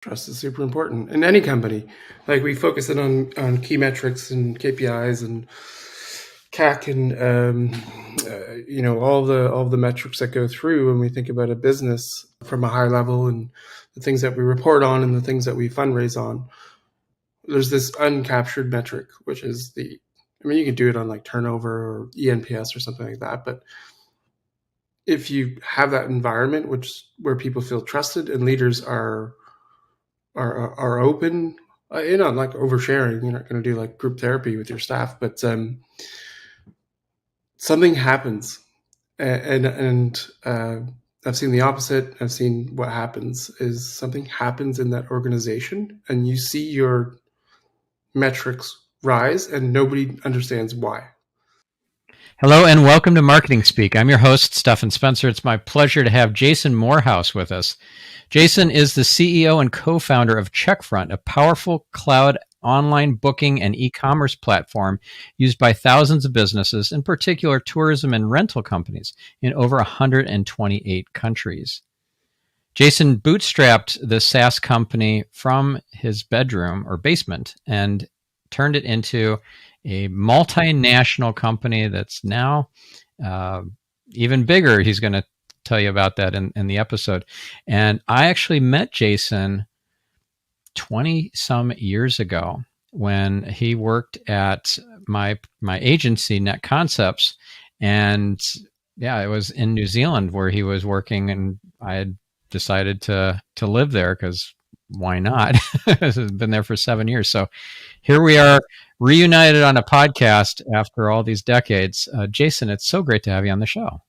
Trust is super important in any company. Like we focus in on key metrics and KPIs and CAC and all the metrics that go through when we think about a business from a high level and the things that we report on and the things that we fundraise on. There's this uncaptured metric, which is you can do it on like turnover or ENPS or something like that, but if you have that environment where people feel trusted and leaders are open, you're not like oversharing. You're not going to do like group therapy with your staff, but something happens, and I've seen the opposite. I've seen what happens is something happens in that organization, and you see your metrics rise, and nobody understands why. Hello and welcome to Marketing Speak. I'm your host, Stephan Spencer. It's my pleasure to have Jason Morehouse with us. Jason is the CEO and co-founder of Checkfront, a powerful cloud online booking and e-commerce platform used by thousands of businesses, in particular tourism and rental companies, in over 128 countries. Jason bootstrapped the SaaS company from his bedroom or basement and turned it into a multinational company that's now even bigger. He's going to tell you about that in the episode. And I actually met Jason 20 some years ago when he worked at my agency, Net Concepts. And yeah, it was in New Zealand where he was working, and I had decided to live there because why not? I've been there for 7 years. So here we are, reunited on a podcast after all these decades. Jason, it's so great to have you on the show.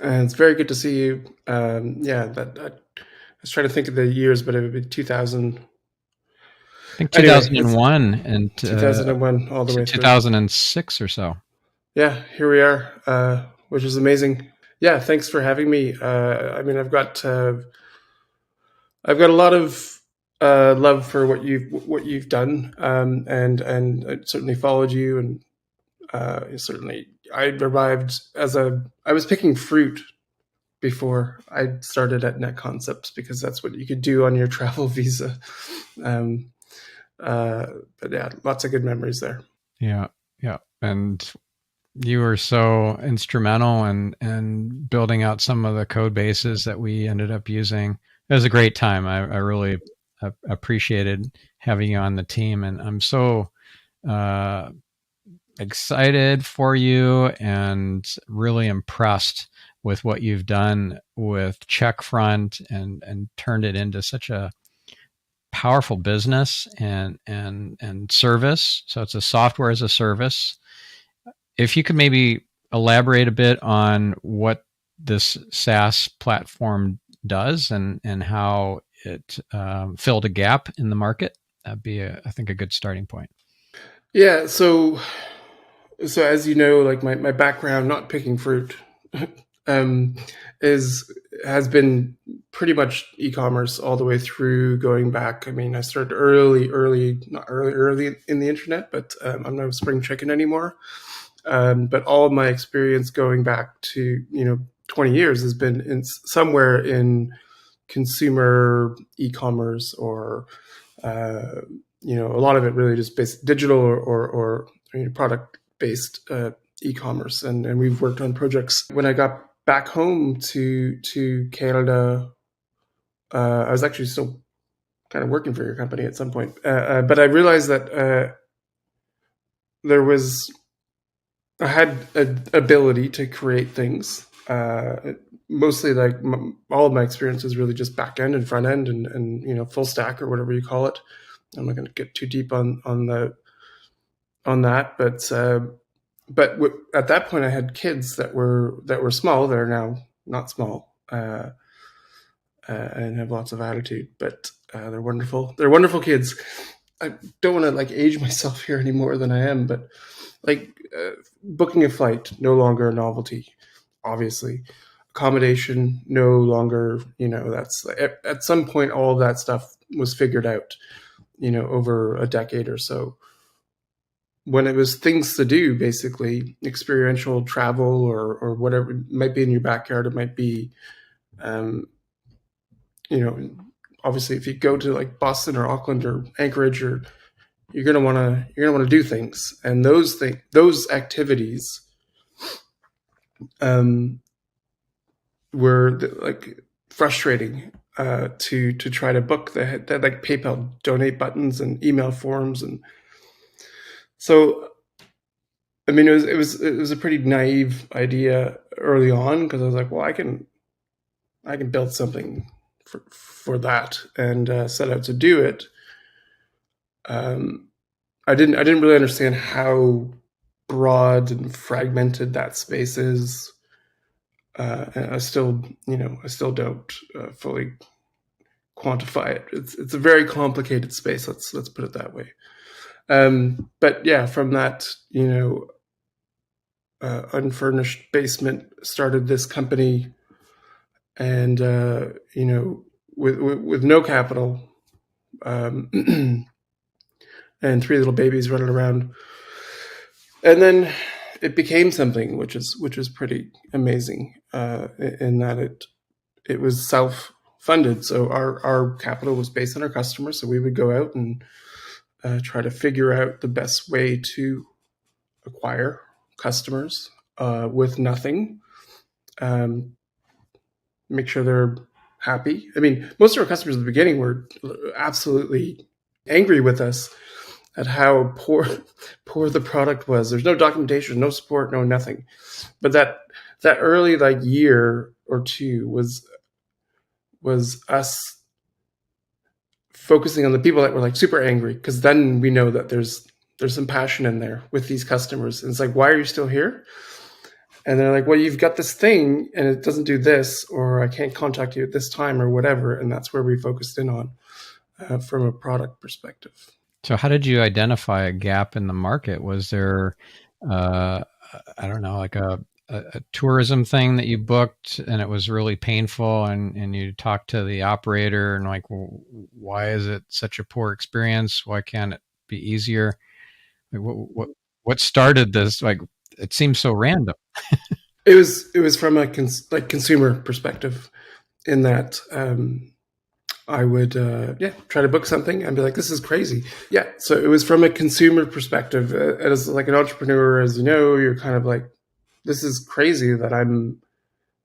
And it's very good to see you. I was trying to think of the years, but it would be 2000. I think 2001 and 2001 all the way through 2006 or so. Yeah, here we are, which is amazing. Yeah, thanks for having me. I've got a lot of love for what you've done, and I certainly followed you, and certainly I arrived I was picking fruit before I started at Net Concepts because that's what you could do on your travel visa. But yeah, lots of good memories there. Yeah, and you were so instrumental in building out some of the code bases that we ended up using. It was a great time. I really appreciated having you on the team, and I'm so excited for you and really impressed with what you've done with Checkfront and turned it into such a powerful business and service. So it's a software as a service. If you could maybe elaborate a bit on what this SaaS platform does and how it filled a gap in the market, that'd be, I think, a good starting point. Yeah. So as you know, like my background, not picking fruit, has been pretty much e-commerce all the way through, going back. I mean, I started not early in the internet, but I'm no spring chicken anymore. But all of my experience going back to 20 years has been somewhere in consumer e-commerce, or a lot of it really just based digital or product based e-commerce, and we've worked on projects. When I got back home to Canada, I was actually still kind of working for your company at some point, but I realized that I had an ability to create things. Mostly, like all of my experience is really just back end and front end and full stack or whatever you call it. I'm not going to get too deep on that, but at that point I had kids that were small. They're now not small, and have lots of attitude, but they're wonderful. They're wonderful kids. I don't want to like age myself here any more than I am, but like booking a flight, no longer a novelty, obviously. Accommodation, no longer, that's at some point all of that stuff was figured out, over a decade or so. When it was things to do, basically experiential travel or whatever, it might be in your backyard, it might be, obviously if you go to like Boston or Auckland or Anchorage, or you're gonna want to do things, and those activities were like frustrating to try to book. They had like PayPal donate buttons and email forms, and so I mean it was a pretty naive idea early on, because I was like, well, I can build something for that, and set out to do it. I didn't really understand how broad and fragmented that space is. And I still don't fully quantify it. It's a very complicated space. Let's put it that way. But yeah, from that, unfurnished basement, started this company, and with no capital, and three little babies running around, and then it became something which is pretty amazing, in that it was self-funded. So our capital was based on our customers. So we would go out and try to figure out the best way to acquire customers with nothing. Make sure they're happy. I mean, most of our customers at the beginning were absolutely angry with us at how poor the product was. There's no documentation, no support, no nothing. But that early like year or two was us focusing on the people that were like super angry, because then we know that there's some passion in there with these customers. And it's like, why are you still here? And they're like, well, you've got this thing and it doesn't do this, or I can't contact you at this time, or whatever. And that's where we focused in on from a product perspective. So how did you identify a gap in the market? Was there, I don't know, like a tourism thing that you booked and it was really painful, and you talked to the operator and like, well, why is it such a poor experience? Why can't it be easier? Like, what started this? Like, it seems so random. It was from a consumer perspective, in that I would try to book something and be like, this is crazy. Yeah, so it was from a consumer perspective. As like an entrepreneur, as you know, you're kind of like, this is crazy that I'm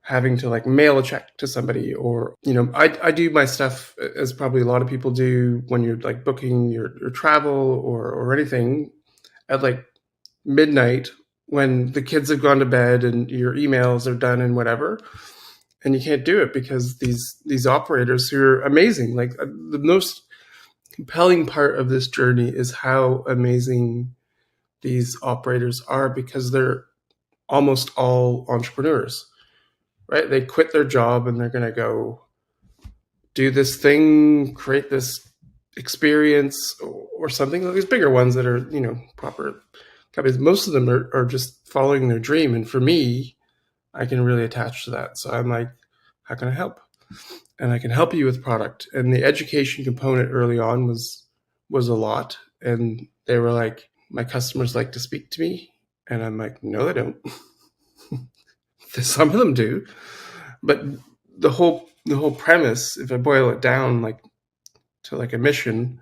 having to like mail a check to somebody, or I do my stuff as probably a lot of people do when you're like booking your travel or anything at like midnight, when the kids have gone to bed and your emails are done and whatever, and you can't do it because these operators who are amazing. Like the most compelling part of this journey is how amazing these operators are, because they're almost all entrepreneurs, right? They quit their job and they're going to go do this thing, create this experience or something. Like these bigger ones that are, proper companies, most of them are just following their dream. And for me, I can really attach to that. So I'm like, how can I help? And I can help you with product. And the education component early on was a lot. And they were like, my customers like to speak to me. And I'm like, no, they don't. Some of them do. But the whole premise, if I boil it down like to like a mission,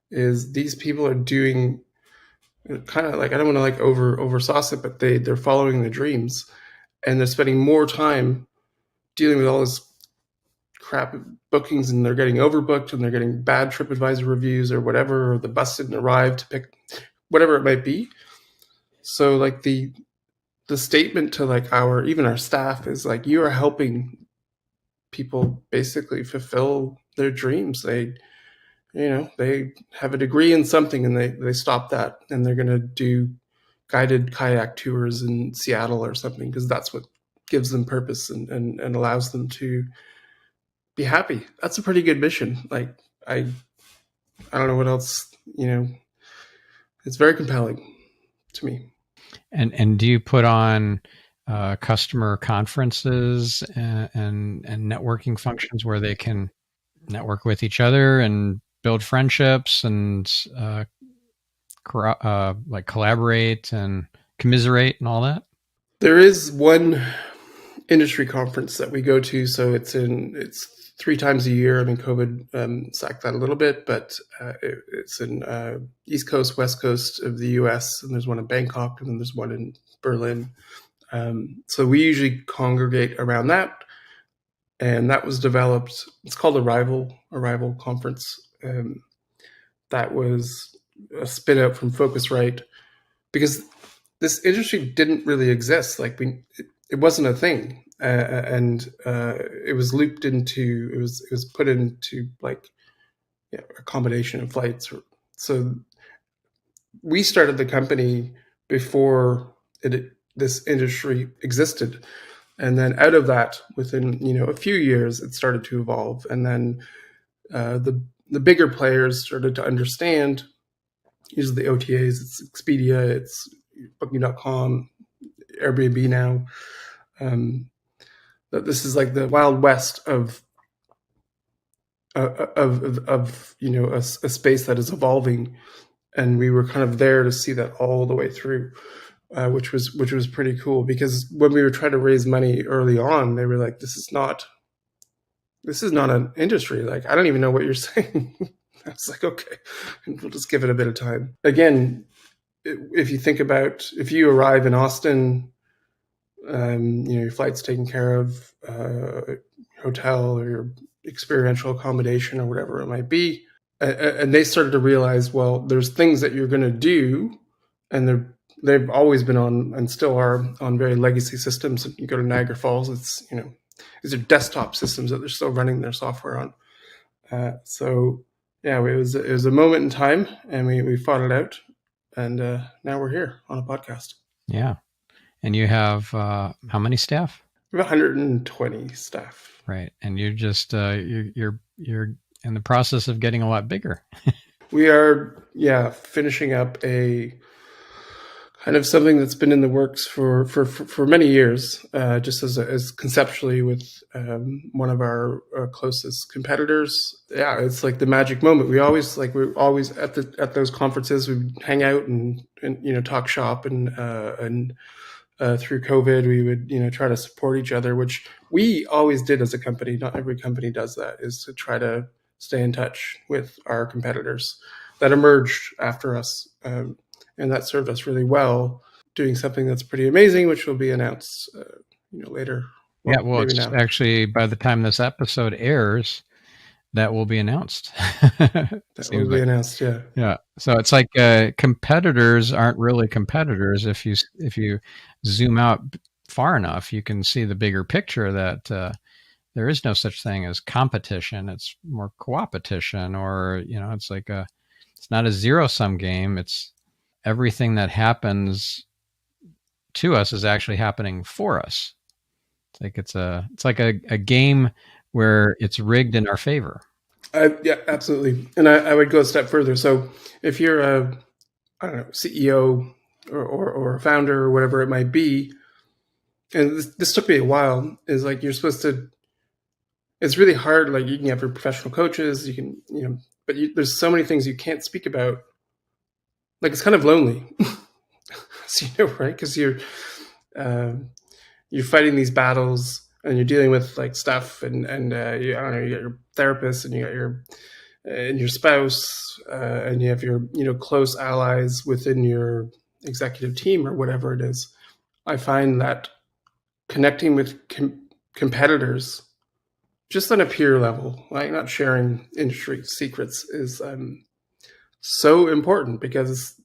is these people are doing kind of like, I don't want to like over sauce it, but they're following their dreams, and they're spending more time dealing with all this crap bookings, and they're getting overbooked, and they're getting bad TripAdvisor reviews or whatever, or the bus didn't arrive to pick whatever it might be. So like the statement to like even our staff is like, you are helping people basically fulfill their dreams. They have a degree in something, and they stop that, and they're going to do guided kayak tours in Seattle or something, because that's what gives them purpose and allows them to be happy. That's a pretty good mission. Like I don't know what else, it's very compelling to me. And do you put on customer conferences and networking functions where they can network with each other and build friendships and like collaborate and commiserate and all that? There is one industry conference that we go to. So it's 3 times a year. I mean, COVID sacked that a little bit, but it's in East Coast, West Coast of the US, and there's one in Bangkok, and then there's one in Berlin. So we usually congregate around that, and that was developed. It's called Arrival Conference. That was a spin out from Focusrite, because this industry didn't really exist. Like it wasn't a thing, and it was looped into. It was put into like accommodation and flights. So we started the company before this industry existed, and then out of that, within a few years, it started to evolve, and then the bigger players started to understand. Usually the OTAs, it's Expedia, it's Booking.com, Airbnb now. That this is like the Wild West of a space that is evolving, and we were kind of there to see that all the way through, which was pretty cool. Because when we were trying to raise money early on, they were like, "This is not an industry. Like, I don't even know what you're saying." I was like, "Okay, we'll just give it a bit of time." Again, if you think about, if you arrive in Austin, your flight's taken care of, hotel or your experiential accommodation or whatever it might be, and they started to realize, well, there's things that you're going to do, and they've always been on, and still are on, very legacy systems. If you go to Niagara Falls, it's these are desktop systems that they're still running their software on. So yeah, it was a moment in time, and we fought it out, and now we're here on a podcast. Yeah. And you have how many staff? We have 120 staff. Right. And you're just you're in the process of getting a lot bigger. We are, finishing up a kind of something that's been in the works for many years, just as conceptually, with one of our closest competitors. Yeah, it's like the magic moment. We're always at those conferences. We hang out and talk shop, and through COVID, we would try to support each other, which we always did as a company. Not every company does that, is to try to stay in touch with our competitors that emerged after us. And that served us really well, doing something that's pretty amazing, which will be announced later. Well, it's actually, by the time this episode airs, that will be announced. That will be announced, yeah. Yeah. So it's like competitors aren't really competitors. If you zoom out far enough, you can see the bigger picture that there is no such thing as competition. It's more co-opetition, or it's not a zero-sum game. It's everything that happens to us is actually happening for us. It's like a game where it's rigged in our favor. Yeah, absolutely. And I would go a step further. So if you're a CEO or a founder or whatever it might be, and this took me a while, is like you're supposed to. It's really hard. Like, you can have your professional coaches, you can but there's so many things you can't speak about. Like, it's kind of lonely, so, right? Because you're fighting these battles, and you're dealing with like stuff, and you got your therapist, and you got your spouse, and you have your close allies within your executive team or whatever it is. I find that connecting with competitors, just on a peer level, like not sharing industry secrets, is so important, because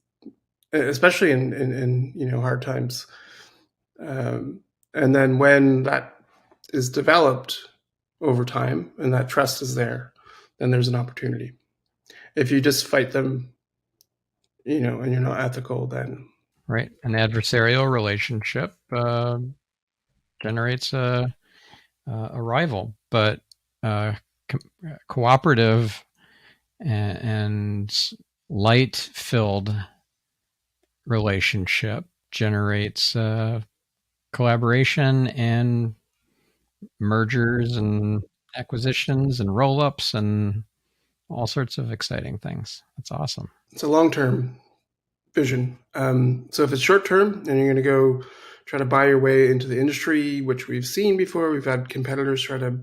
especially in hard times, and then when that is developed over time and that trust is there, then there's an opportunity. If you just fight them, and you're not ethical, then right, an adversarial relationship generates a rival, but cooperative and light-filled relationship generates collaboration and mergers and acquisitions and roll-ups and all sorts of exciting things. That's awesome. It's a long-term vision. So if it's short-term and you're going to go try to buy your way into the industry, which we've seen before, we've had competitors try to,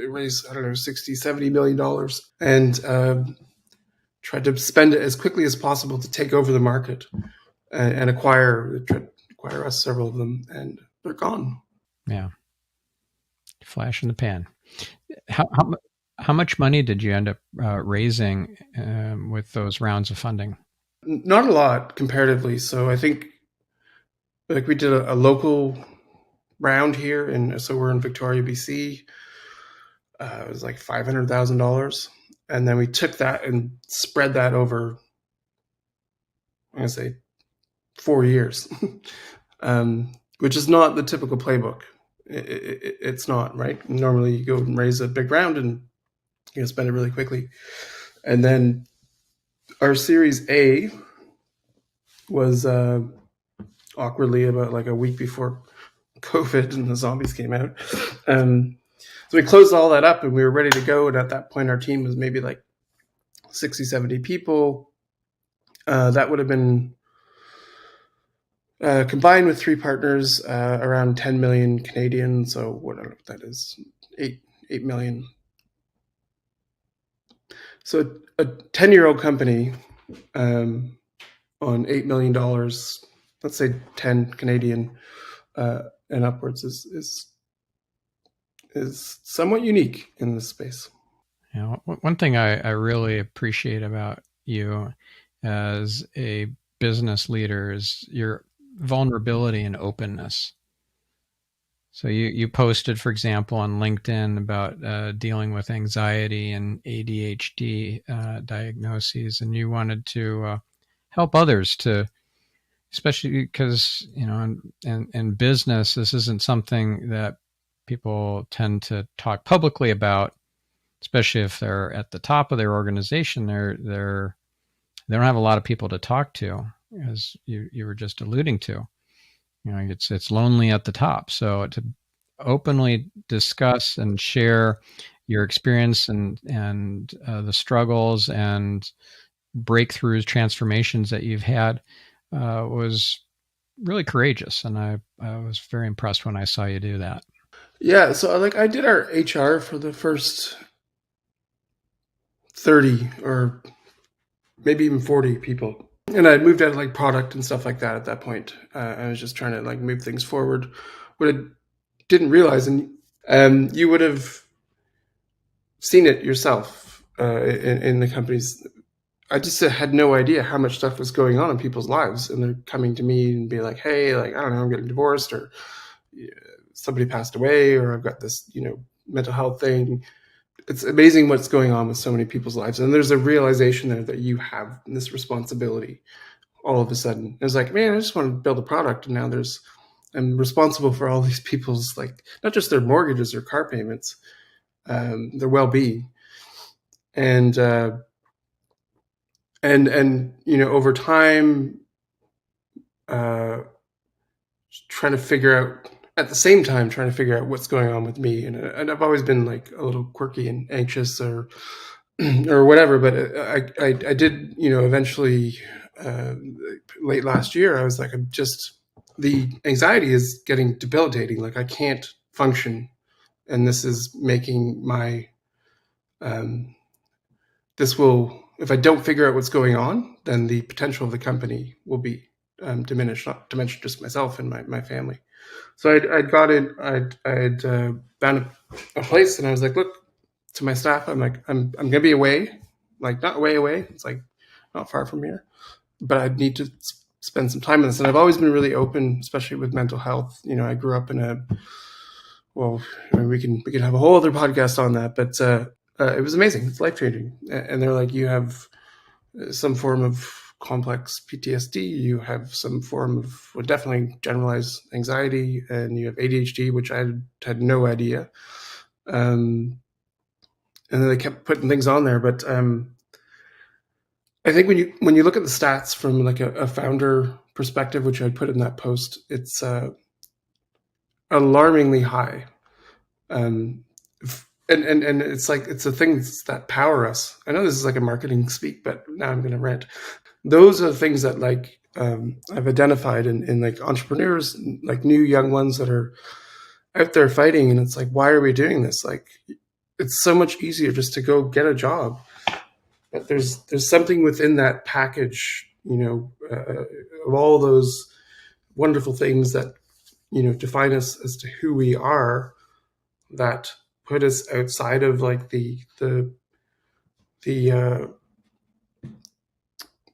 raise, I don't know, 60, $70 million, and tried to spend it as quickly as possible to take over the market and acquire us, several of them, and they're gone. Yeah. Flash in the pan. How much money did you end up raising with those rounds of funding? Not a lot comparatively. So I think like we did a local round here, and so we're in Victoria, BC. It was like $500,000, and then we took that and spread that over, I'm gonna say, 4 years, which is not the typical playbook. It's not, right? Normally, you go and raise a big round and you spend it really quickly, and then our Series A was awkwardly about like a week before COVID and the zombies came out. So we closed all that up and we were ready to go. And at that point, our team was maybe like 60, 70 people. That would have been combined with 3 partners, around 10 million Canadian. So what, I don't know what that is, 8 million. So a 10-year-old company on $8 million, let's say 10 Canadian and upwards, is somewhat unique in this space. You know, one thing I really appreciate about you as a business leader is your vulnerability and openness. So you posted, for example, on LinkedIn about dealing with anxiety and ADHD diagnoses, and you wanted to help others to, especially because, you know, in business, this isn't something that people tend to talk publicly about, especially if they're at the top of their organization. They don't have a lot of people to talk to, as you were just alluding to. You know, it's lonely at the top. So to openly discuss and share your experience and the struggles and breakthroughs, transformations that you've had was really courageous, and I was very impressed when I saw you do that. Yeah, so like I did our HR for the first 30 or maybe even 40 people. And I moved out of like product and stuff like that at that point. I was just trying to like move things forward. What I didn't realize, and you would have seen it yourself in the companies, I just had no idea how much stuff was going on in people's lives. And they're coming to me and be like, hey, like, I don't know, I'm getting divorced, or somebody passed away, or I've got this, mental health thing. It's amazing what's going on with so many people's lives. And there's a realization there that you have this responsibility all of a sudden. It's like, man, I just want to build a product. And now I'm responsible for all these people's, like, not just their mortgages or car payments, their well-being. And over time, trying to figure out what's going on with me. And I've always been like a little quirky and anxious or whatever, but I did, eventually, late last year, I was like, the anxiety is getting debilitating. Like I can't function. And this is making my, if I don't figure out what's going on, then the potential of the company will be diminished, not to mention just myself and my family. So I'd found a place, and I was like, look, to my staff, I'm like, I'm going to be away, like not way away. It's like not far from here, but I need to spend some time on this. And I've always been really open, especially with mental health. I grew up in we can have a whole other podcast on that, but it was amazing. It's life-changing. And they're like, you have some form of complex PTSD, you have some form of, definitely generalized anxiety, and you have ADHD, which I had no idea. And then they kept putting things on there. But I think when you look at the stats from like a founder perspective, which I put in that post, it's alarmingly high. And it's like, it's the things that power us. I know this is like a marketing speak, but now I'm going to rant. Those are the things that like I've identified in like entrepreneurs, like new young ones that are out there fighting. And it's like, why are we doing this? Like, it's so much easier just to go get a job. But there's something within that package, of all those wonderful things that define us as to who we are, that put us outside of like the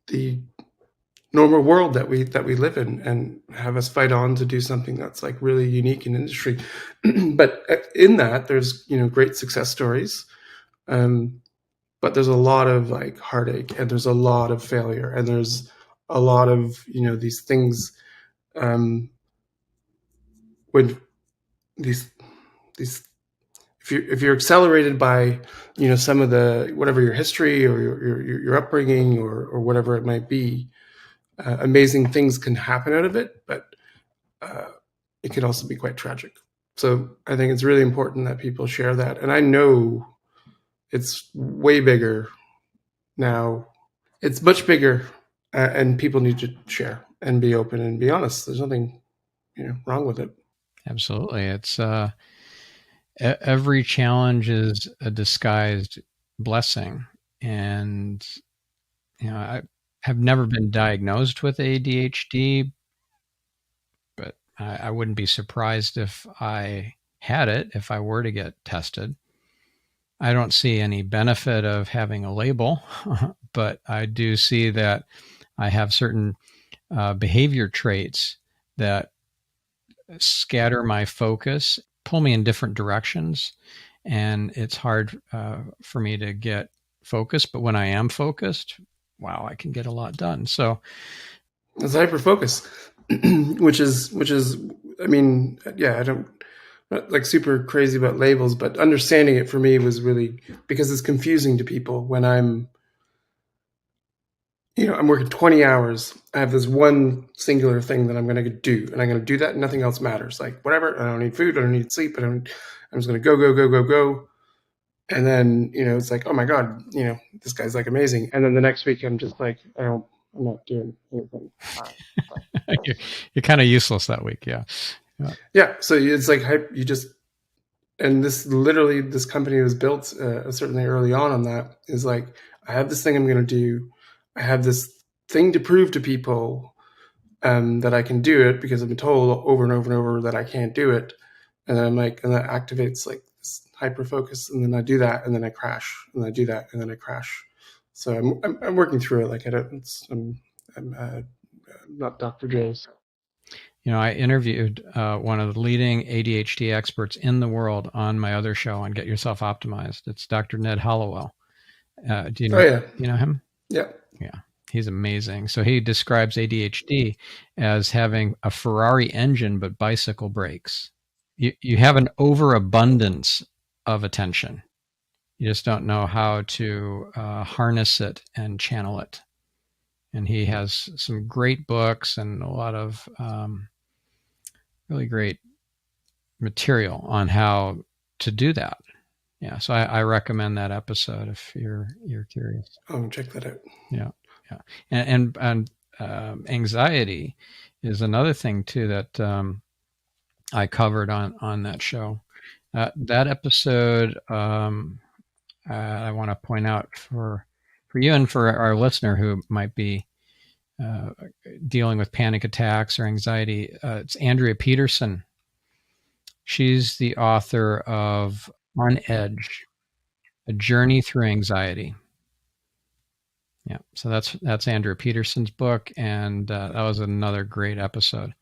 the normal world that we live in, and have us fight on to do something that's like really unique in industry. But in that, there's great success stories, but there's a lot of like heartache, and there's a lot of failure, and there's a lot of these things, when these if you're accelerated by some of the whatever your history or your upbringing or whatever it might be, amazing things can happen out of it, but it can also be quite tragic. So I think it's really important that people share that, and I know it's way bigger now. It's much bigger, and people need to share and be open and be honest. There's nothing wrong with it. Absolutely. It's every challenge is a disguised blessing. And I have never been diagnosed with ADHD, but I wouldn't be surprised if I had it, if I were to get tested. I don't see any benefit of having a label, but I do see that I have certain behavior traits that scatter my focus, pull me in different directions, and it's hard for me to get focused. But when I am focused, wow, I can get a lot done. So it's hyper focus, which is, I mean, yeah, I'm not like super crazy about labels, but understanding it for me was really, because it's confusing to people when I'm working 20 hours. I have this one singular thing that I'm going to do, and I'm going to do that, and nothing else matters. Like, whatever, I don't need food, I don't need sleep, I'm just going to go. And then, it's like, oh my God, this guy's like amazing. And then the next week I'm just like, I'm not doing anything. you're kind of useless that week. Yeah. Yeah. So it's like you just, and this company was built certainly early on that, is like, I have this thing I'm going to do. I have this thing to prove to people that I can do it, because I've been told over and over and over that I can't do it. And then I'm like, and that activates like this hyper focus, and then I do that, and then I crash, and I do that, and then I crash. So I'm working through it. Like I'm not Dr. Joe's. I interviewed one of the leading ADHD experts in the world on my other show on Get Yourself Optimized. It's Dr. Ned Hollowell. Do you know? Oh yeah. You know him? Yeah. Yeah. He's amazing. So he describes ADHD as having a Ferrari engine but bicycle brakes. You have an overabundance of attention. You just don't know how to harness it and channel it. And he has some great books and a lot of really great material on how to do that. Yeah, so I recommend that episode if you're curious. Oh, check that out. Yeah, yeah, and anxiety is another thing too that I covered on that show. That episode, I want to point out for you and for our listener who might be dealing with panic attacks or anxiety. It's Andrea Peterson. She's the author of On Edge, A Journey Through Anxiety. Yeah, so that's Andrea Peterson's book, and that was another great episode.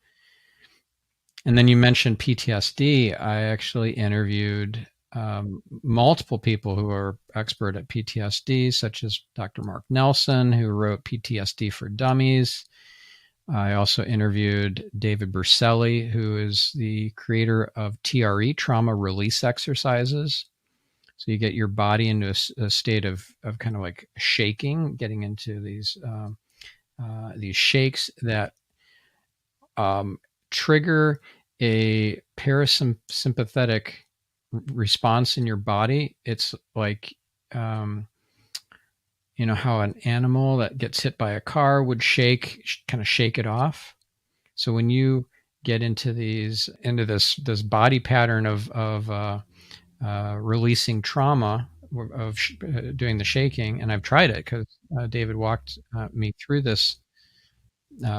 And then you mentioned PTSD. I actually interviewed multiple people who are expert at PTSD, such as Dr. Mark Nelson, who wrote PTSD for Dummies. I also interviewed David Berselli, who is the creator of TRE, trauma release exercises. So you get your body into a state of kind of like shaking, getting into these shakes that trigger a parasympathetic response in your body. It's like, how an animal that gets hit by a car would kind of shake it off. So when you get into this body pattern of releasing trauma of doing the shaking. And I've tried it because David walked me through this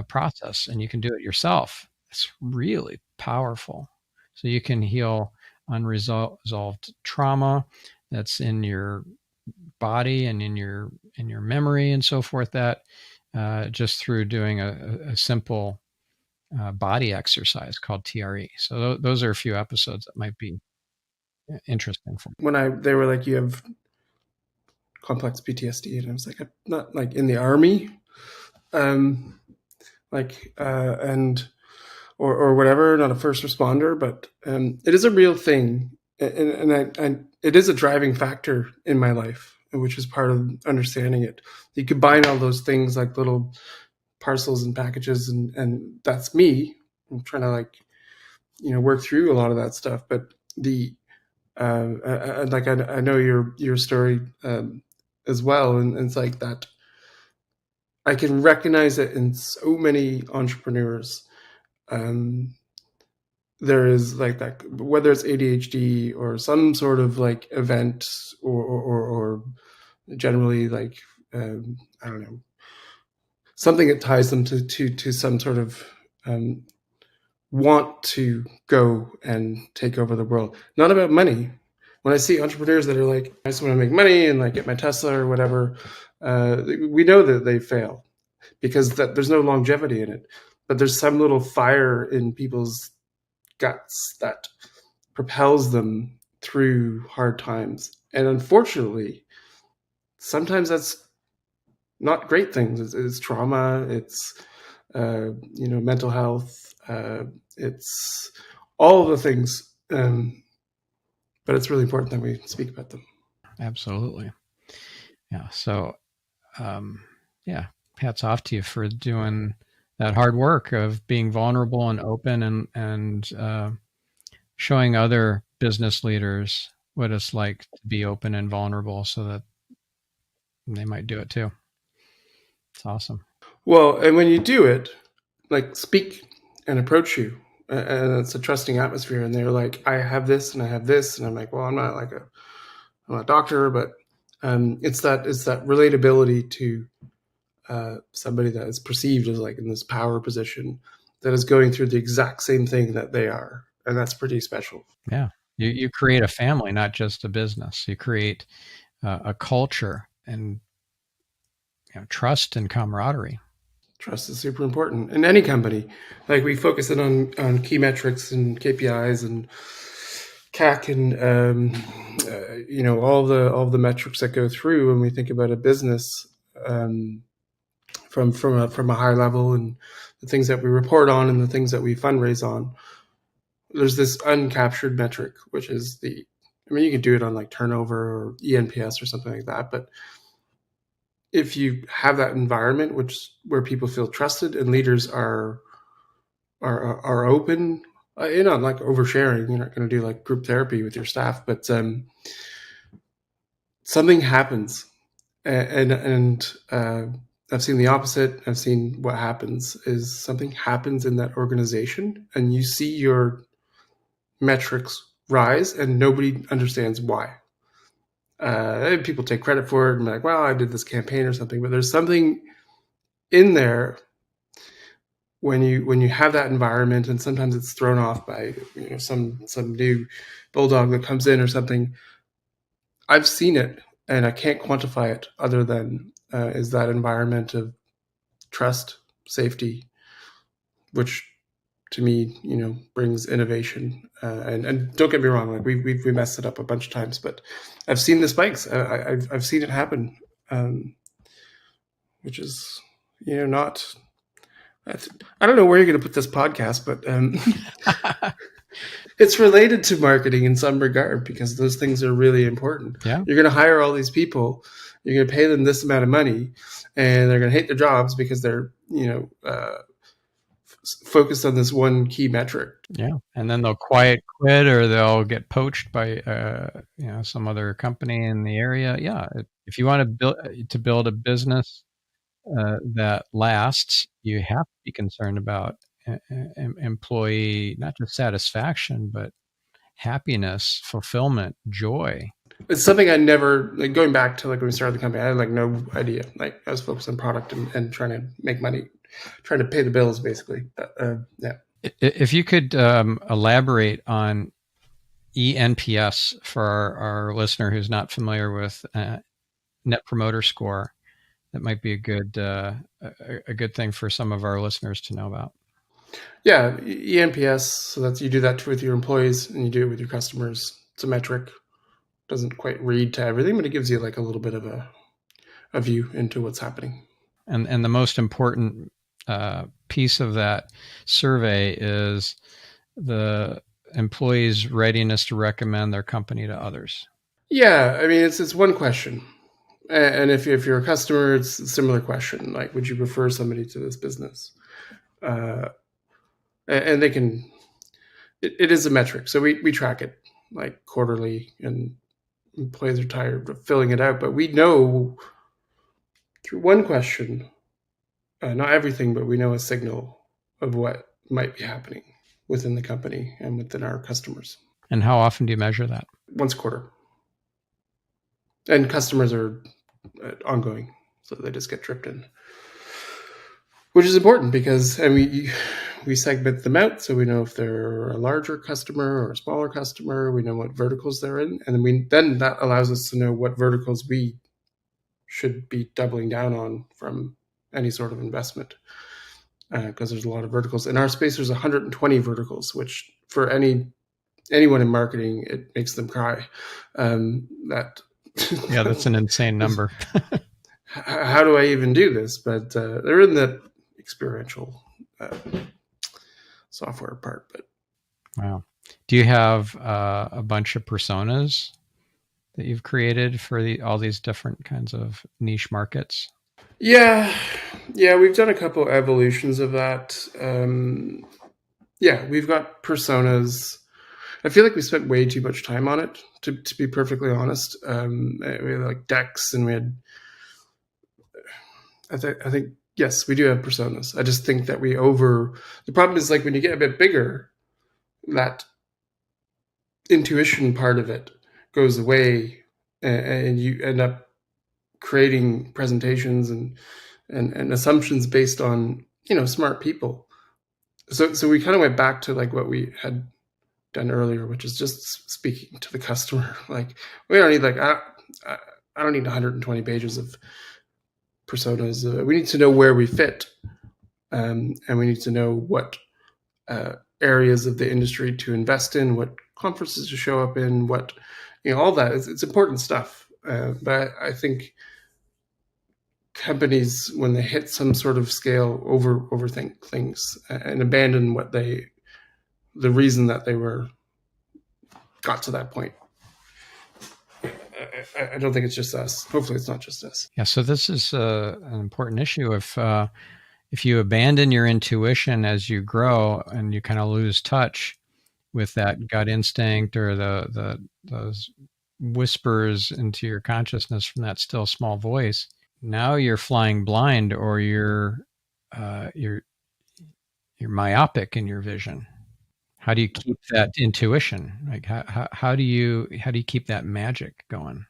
process, and you can do it yourself. It's really powerful. So you can heal unresolved trauma that's in your body and in your memory and so forth, that just through doing a simple body exercise called TRE. So those are a few episodes that might be interesting for you. When they were like, you have complex PTSD, and I was like, I'm not like in the army, and or whatever, not a first responder, but it is a real thing, and it is a driving factor in my life, which is part of understanding it. You combine all those things like little parcels and packages, and that's me. I'm trying to work through a lot of that stuff, but the I know your story as well, and it's like that. I can recognize it in so many entrepreneurs. There is like that, whether it's ADHD or some sort of like event, or generally like I don't know, something that ties them to some sort of want to go and take over the world. Not about money. When I see entrepreneurs that are like, I just want to make money and like get my Tesla or whatever, we know that they fail because there's no longevity in it. But there's some little fire in people's guts that propels them through hard times. And unfortunately, sometimes that's not great things. It's trauma. It's mental health. It's all of the things, but it's really important that we speak about them. Absolutely. Yeah. So, yeah, hats off to you for doing that hard work of being vulnerable and open, and showing other business leaders what it's like to be open and vulnerable so that they might do it too. It's awesome. Well, and when you do it, like speak and approach you, and it's a trusting atmosphere, and they're like, I have this and I have this, and I'm like, well, I'm not a doctor, but it's that relatability to somebody that is perceived as like in this power position that is going through the exact same thing that they are, and that's pretty special. Yeah, you create a family, not just a business. You create a culture and trust and camaraderie. Trust is super important in any company. Like we focus it on key metrics and KPIs and CAC and all the metrics that go through when we think about a business, from a high level, and the things that we report on and the things that we fundraise on. There's this uncaptured metric, which is you can do it on like turnover or ENPS or something like that, but if you have that environment where people feel trusted and leaders are open, you're not like oversharing. You're not going to do like group therapy with your staff, but something happens, and I've seen the opposite. I've seen what happens is something happens in that organization, and you see your metrics rise, and nobody understands why. People take credit for it and be like, well, I did this campaign or something, but there's something in there when you have that environment, and sometimes it's thrown off by some new bulldog that comes in or something. I've seen it, and I can't quantify it other than is that environment of trust, safety, which to me, brings innovation. And don't get me wrong, like we messed it up a bunch of times, but I've seen the spikes. I've seen it happen, which is, not. I don't know where you're going to put this podcast, but it's related to marketing in some regard because those things are really important. Yeah. You're going to hire all these people. You're going to pay them this amount of money, and they're going to hate their jobs because they're, focused on this one key metric. Yeah, and then they'll quiet quit, or they'll get poached by some other company in the area. Yeah, if you want to build a business that lasts, you have to be concerned about employee, not just satisfaction, but happiness, fulfillment, joy. It's something I never, like, going back to like when we started the company, I had like no idea. Like, I was focused on product and trying to make money, trying to pay the bills, basically. But, yeah. If you could elaborate on ENPS for our listener who's not familiar with Net Promoter Score, that might be a good thing for some of our listeners to know about. Yeah, ENPS. So that's, you do that with your employees and you do it with your customers. It's a metric. Doesn't quite read to everything, but it gives you like a little bit of a view into what's happening. And the most important piece of that survey is the employees' readiness to recommend their company to others. Yeah, I mean, it's one question. And if you're a customer, it's a similar question. Like, would you prefer somebody to this business? And they can, it is a metric. So we track it like quarterly, and employees are tired of filling it out. But we know through one question, not everything, but we know a signal of what might be happening within the company and within our customers. And how often do you measure that? Once a quarter. And customers are ongoing, so they just get dripped in, which is important because, I mean, we segment them out, so we know if they're a larger customer or a smaller customer. We know what verticals they're in, and then that allows us to know what verticals we should be doubling down on from any sort of investment, because there's a lot of verticals in our space. There's 120 verticals, which for anyone in marketing, it makes them cry. Yeah, that's an insane number. How do I even do this? But they're in the experiential software part. But wow, do you have a bunch of personas that you've created for all these different kinds of niche markets? Yeah, we've done a couple evolutions of that. Yeah, we've got personas. I feel like we spent way too much time on it, to be perfectly honest. We had like decks, and we had, I think, yes, we do have personas. I just think that the problem is, like, when you get a bit bigger, that intuition part of it goes away, and you end up creating presentations and assumptions based on, smart people. So we kind of went back to like what we had done earlier, which is just speaking to the customer. Like, we don't need I don't need 120 pages of personas. We need to know where we fit, and we need to know what areas of the industry to invest in, what conferences to show up in, what, all that. It's important stuff. But I think companies, when they hit some sort of scale, overthink things and abandon the reason that they got to that point. I don't think it's just us. Hopefully it's not just us. Yeah, so this is an important issue. If you abandon your intuition as you grow and you kind of lose touch with that gut instinct or those whispers into your consciousness from that still small voice, now you're flying blind, or you're myopic in your vision. How do you keep that intuition? Like, how do you keep that magic going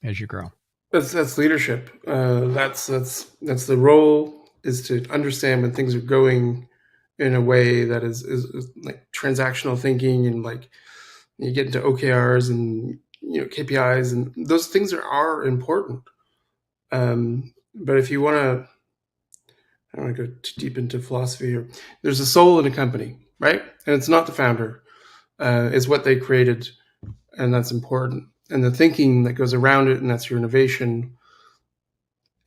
as you grow? That's leadership. That's the role, is to understand when things are going in a way that is like transactional thinking, and like you get into OKRs and KPIs, and those things are important. But if you want to, I don't want to go too deep into philosophy here. There's a soul in a company, right? And it's not the founder. It's what they created, and that's important. And the thinking that goes around it, and that's your innovation,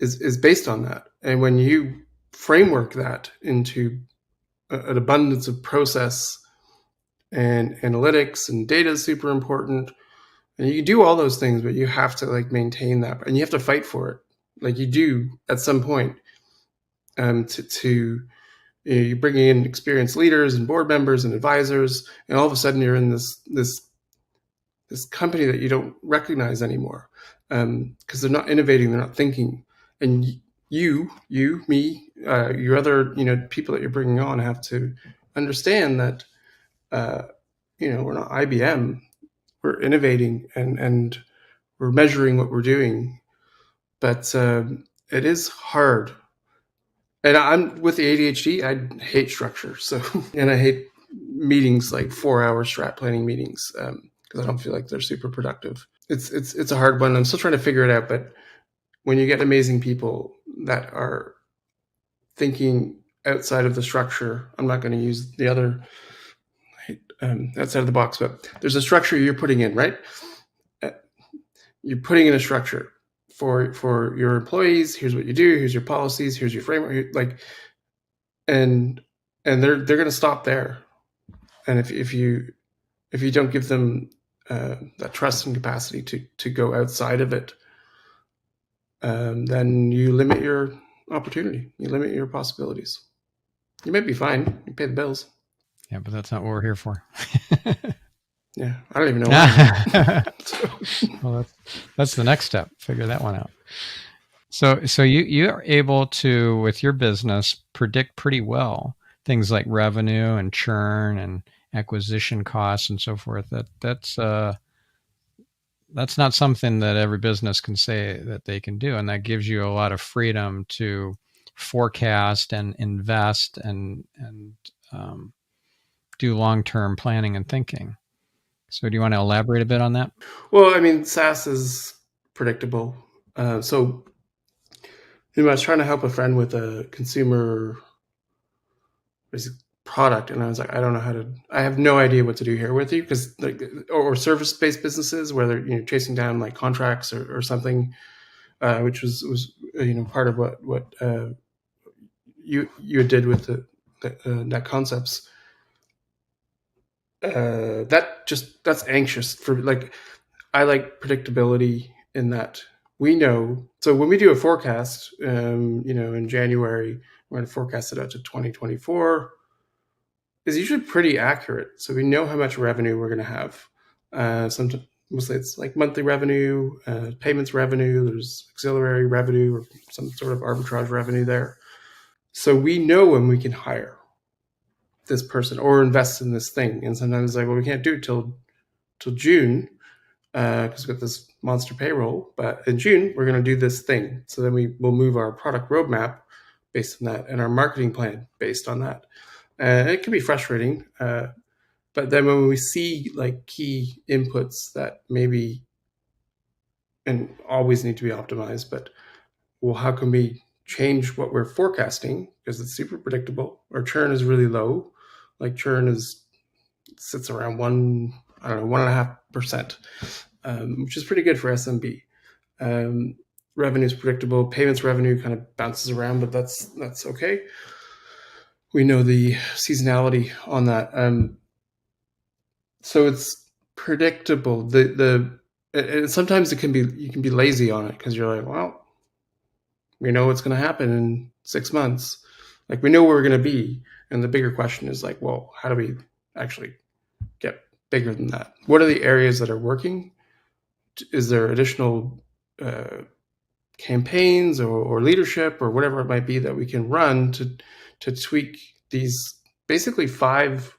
is based on that. And when you framework that into an abundance of process and analytics, and data is super important, and you can do all those things, but you have to like maintain that, and you have to fight for it, like you do at some point. You're bringing in experienced leaders and board members and advisors, and all of a sudden you're in this company that you don't recognize anymore, because they're not innovating, they're not thinking. And you, me, your other people that you're bringing on have to understand that we're not IBM. we're innovating and we're measuring what we're doing, but it is hard. And I'm with the ADHD. I hate structure, so and I hate meetings like 4 hour strat planning meetings because I don't feel like they're super productive. It's a hard one. I'm still trying to figure it out, but when you get amazing people that are thinking outside of the structure, I'm not going to use the other outside of the box, but there's a structure you're putting in, right? You're putting in a structure for your employees. Here's what you do. Here's your policies. Here's your framework. Like, and they're going to stop there. And if you don't give them that trust and capacity to go outside of it, then you limit your opportunity. You limit your possibilities. You might be fine. You pay the bills. Yeah, but that's not what we're here for. Yeah, I don't even know why. Well, that's the next step. Figure that one out. So you are able to, with your business, predict pretty well things like revenue and churn and acquisition costs and so forth. That's not something that every business can say that they can do, and that gives you a lot of freedom to forecast and invest and do long-term planning and thinking. So do you want to elaborate a bit on that? Well, I mean, SaaS is predictable. So I was trying to help a friend with a consumer product, and I was like, I have no idea what to do here with you, because like, or service-based businesses where they're chasing down like contracts or something, which was part of what you did with the net concepts. That's anxious for, like, I like predictability in that we know. So when we do a forecast, in January, we're going to forecast it out to 2024. Is usually pretty accurate. So we know how much revenue we're going to have. Mostly it's like monthly revenue, payments revenue, there's auxiliary revenue or some sort of arbitrage revenue there. So we know when we can hire this person or invest in this thing. And sometimes it's like, well, we can't do it till June because we've got this monster payroll. But in June, we're going to do this thing. So then we'll move our product roadmap based on that and our marketing plan based on that. It can be frustrating. But then when we see like key inputs that maybe and always need to be optimized, but well, how can we change what we're forecasting, because it's super predictable? Our churn is really low. Like churn sits around 1.5%, which is pretty good for SMB. Revenue is predictable. Payments revenue kind of bounces around, but that's okay. We know the seasonality on that. So it's predictable. And sometimes you can be lazy on it because you're like, well, we know what's going to happen in 6 months. Like we know where we're going to be. And the bigger question is like, well, how do we actually get bigger than that? What are the areas that are working? Is there additional campaigns or leadership or whatever it might be that we can run to tweak these basically 5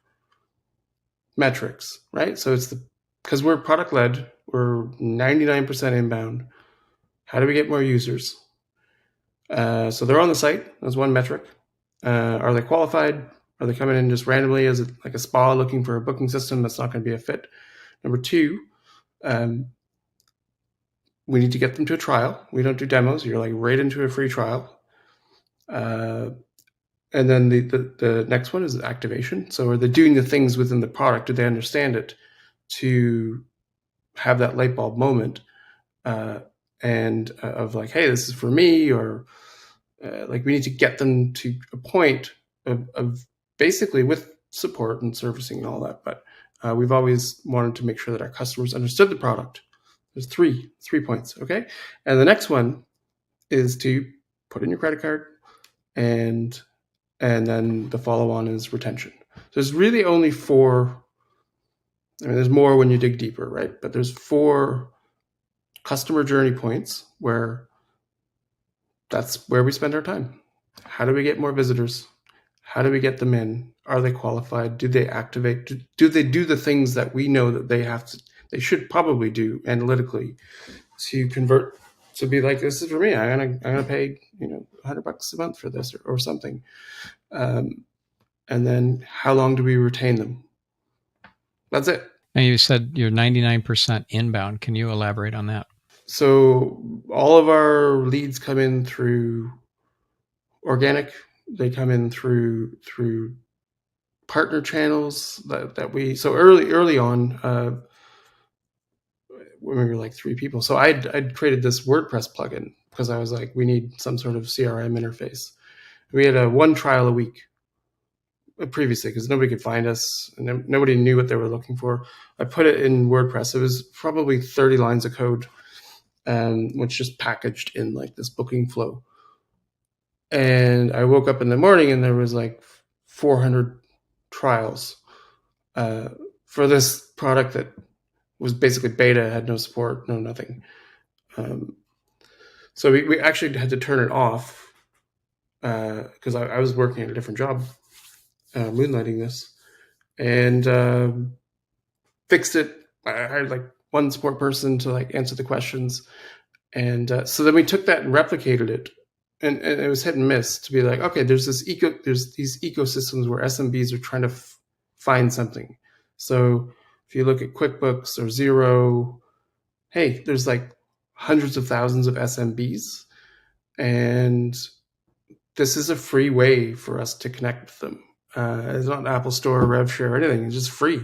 metrics, right? So it's because we're product led, we're 99% inbound. How do we get more users? So they're on the site. That's one metric. Are they qualified? Are they coming in just randomly as like a spa looking for a booking system that's not going to be a fit? Number 2, we need to get them to a trial. We don't do demos. You're like right into a free trial. And then the next one is activation. So are they doing the things within the product? Do they understand it to have that light bulb moment and of like, hey, this is for me, or like we need to get them to a point of basically with support and servicing and all that. But we've always wanted to make sure that our customers understood the product. There's three points, okay? And the next one is to put in your credit card, and then the follow-on is retention. There's really only 4. I mean, there's more when you dig deeper, right? But there's 4 customer journey points where that's where we spend our time. How do we get more visitors? How do we get them in? Are they qualified? Do they activate? Do they do the things that we know that they should probably do analytically to convert, to be like, this is for me. I'm gonna pay $100 a month for this or something. And then how long do we retain them? That's it. And you said you're 99% inbound. Can you elaborate on that? So all of our leads come in through organic. They come in through partner channels that we, so early on, when we were like 3 people. So I'd created this WordPress plugin because I was like, we need some sort of CRM interface. We had one trial a week previously because nobody could find us and nobody knew what they were looking for. I put it in WordPress. It was probably 30 lines of code, which just packaged in like this booking flow. And I woke up in the morning and there was like 400 trials for this product that was basically beta, had no support, no nothing. So we actually had to turn it off because I was working at a different job, moonlighting this, and fixed it. I hired like one support person to like answer the questions, and so then we took that and replicated it, and it was hit and miss to be like, okay, there's these ecosystems where SMBs are trying to find something. So if you look at QuickBooks or Xero, hey, there's like hundreds of thousands of SMBs, and this is a free way for us to connect with them. It's not an Apple Store, RevShare, or anything. It's just free.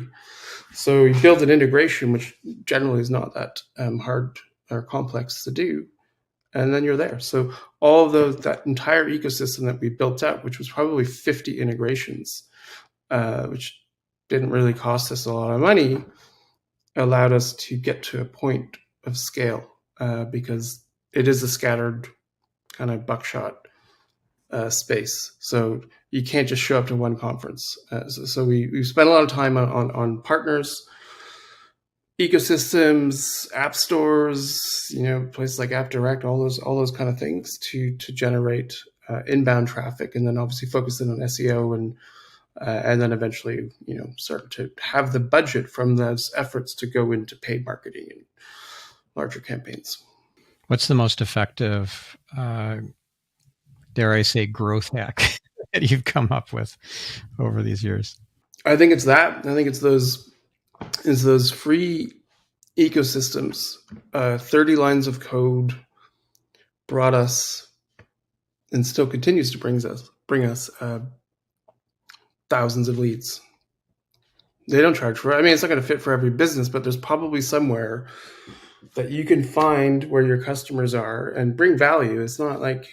So you build an integration, which generally is not that hard or complex to do, and then you're there. So all of those, that entire ecosystem that we built out, which was probably 50 integrations, which didn't really cost us a lot of money, allowed us to get to a point of scale because it is a scattered kind of buckshot space. So you can't just show up to one conference. So we spent a lot of time on partners, ecosystems, app stores, places like App Direct, all those kind of things to generate inbound traffic, and then obviously focus in on SEO and then eventually start to have the budget from those efforts to go into paid marketing and larger campaigns. What's the most effective, dare I say, growth hack that you've come up with over these years? I think it's that. I think it's those free ecosystems. 30 lines of code brought us, and still continues to bring us thousands of leads. They don't charge for it. I mean, it's not going to fit for every business, but there's probably somewhere that you can find where your customers are and bring value. It's not like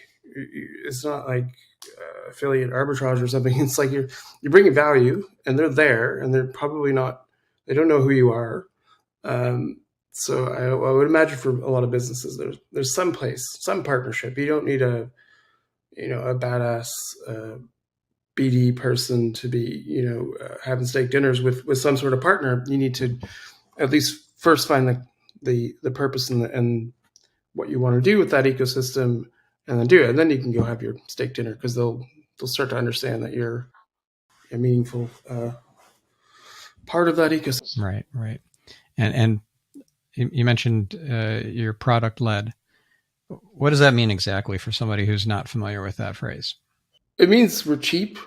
affiliate arbitrage or something. It's like you're bringing value, and they're there, and they're probably not. They don't know who you are. So I would imagine for a lot of businesses, there's some place, some partnership. You don't need a badass BD person to be having steak dinners with some sort of partner. You need to at least first find the purpose and what you want to do with that ecosystem, and then do it. And then you can go have your steak dinner because they'll start to understand that you're a meaningful part of that ecosystem. Right. And you mentioned you're product led. What does that mean exactly for somebody who's not familiar with that phrase? It means we're cheap.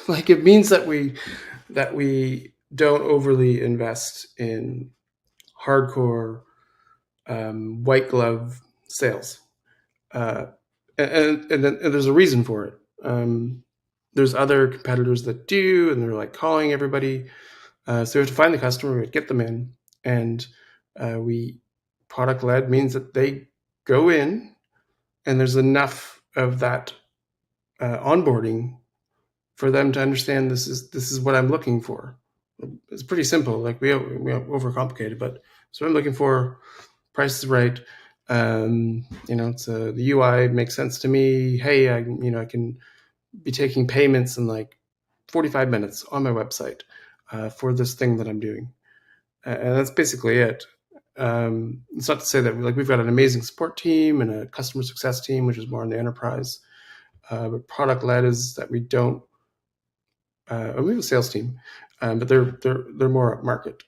Like, it means that we don't overly invest in hardcore white glove sales, and there's a reason for it. There's other competitors that do, and they're like calling everybody. So we have to find the customer, we get them in, and we product led means that they go in, and there's enough of that onboarding for them to understand this is what I'm looking for. It's pretty simple. Like we overcomplicate it, but so I'm looking for. Price is right. It's the UI makes sense to me. Hey, I can be taking payments in like 45 minutes on my website for this thing that I'm doing, and that's basically it. It's not to say that we've got an amazing support team and a customer success team, which is more on the enterprise. But product led is that we don't. We have a sales team, but they're more up market.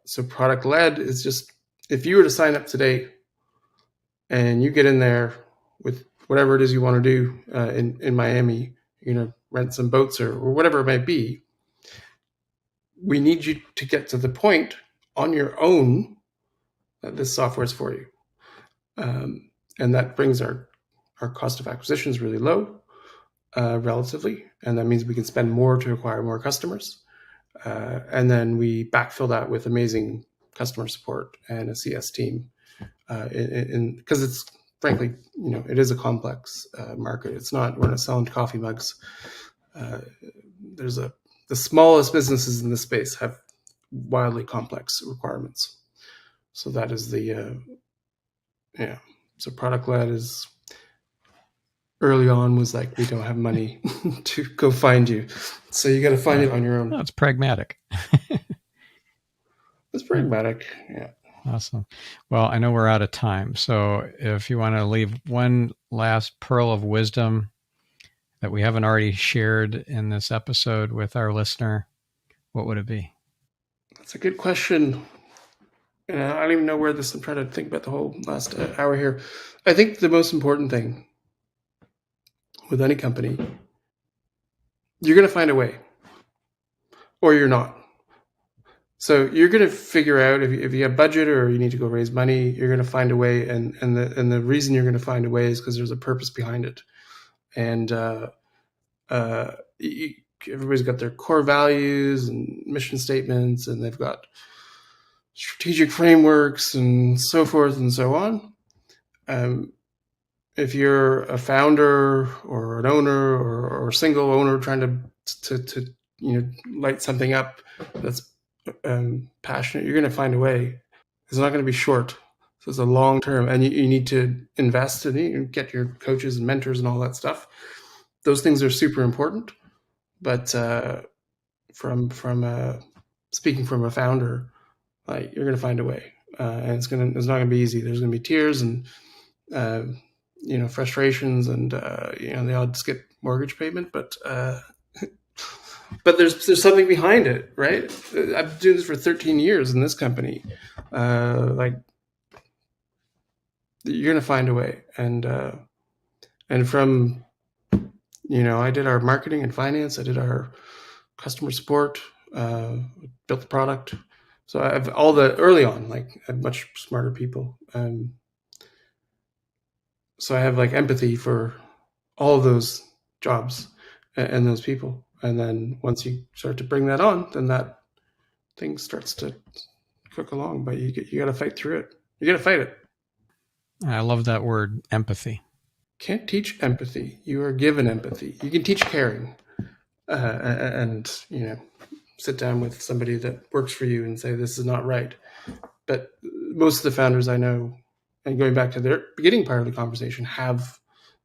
So product led is just, if you were to sign up today and you get in there with whatever it is you want to do in Miami, rent some boats or whatever it might be, we need you to get to the point on your own that this software is for you. And that brings our cost of acquisitions really low relatively. And that means we can spend more to acquire more customers. And then we backfill that with amazing customer support and a CS team. Because it's, frankly, it is a complex market. We're not selling coffee mugs. The smallest businesses in this space have wildly complex requirements. So that is so product led is, early on was like, we don't have money to go find you. So you got to find it on your own. That's pragmatic. It's pragmatic. Yeah. Awesome. Well, I know we're out of time. So if you want to leave one last pearl of wisdom that we haven't already shared in this episode with our listener, what would it be? That's a good question. I don't even know where I'm trying to think about the whole last hour here. I think the most important thing with any company, you're going to find a way, or you're not. So you're going to figure out if you have budget or you need to go raise money, you're going to find a way. And the reason you're going to find a way is because there's a purpose behind it. And everybody's got their core values and mission statements, and they've got strategic frameworks and so forth and so on. If you're a founder or an owner or a single owner trying to light something up that's passionate, you're going to find a way. It's not going to be short. So it's a long term, and you need to invest in it and get your coaches and mentors and all that stuff. Those things are super important. But from speaking from a founder, like, you're going to find a way, and it's not going to be easy. There's going to be tears and frustrations and the odd skip mortgage payment, but there's something behind it, right? I've been doing this for 13 years in this company. You're going to find a way, and from I did our marketing and finance. I did our customer support, built the product. So I have early on, I have much smarter people. So I have empathy for all of those jobs and those people. And then once you start to bring that on, then that thing starts to cook along, but you got to fight through it. You got to fight it. I love that word, empathy. Can't teach empathy. You are given empathy. You can teach caring, and sit down with somebody that works for you and say, this is not right. But most of the founders I know, and going back to their beginning part of the conversation, have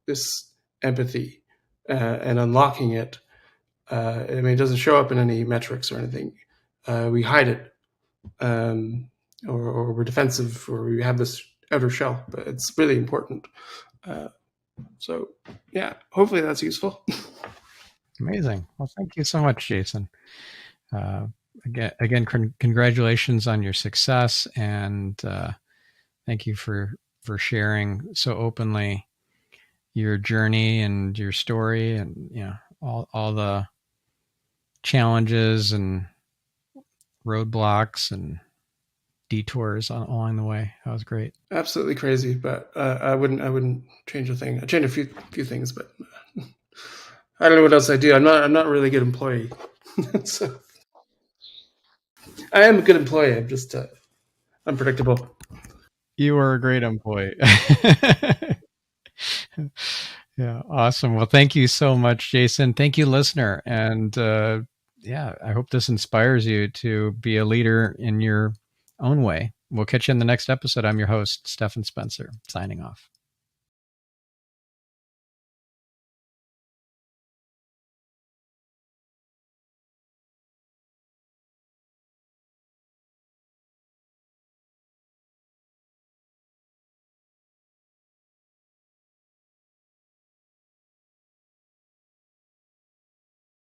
this empathy and unlocking it. It doesn't show up in any metrics or anything. We hide it, or we're defensive, or we have this outer shell, but it's really important. So yeah, hopefully that's useful. Amazing. Well, thank you so much, Jason. Again, congratulations on your success, and thank you for sharing so openly your journey and your story, and all the challenges and roadblocks and detours along the way. That was great. Absolutely crazy, but I wouldn't change a thing. I changed a few things, but I don't know what else I do. I'm not a really good employee. So I am a good employee. I'm just unpredictable. You are a great employee. Yeah, awesome. Well, thank you so much, Jason. Thank you, listener. And I hope this inspires you to be a leader in your own way. We'll catch you in the next episode. I'm your host, Stephan Spencer, signing off.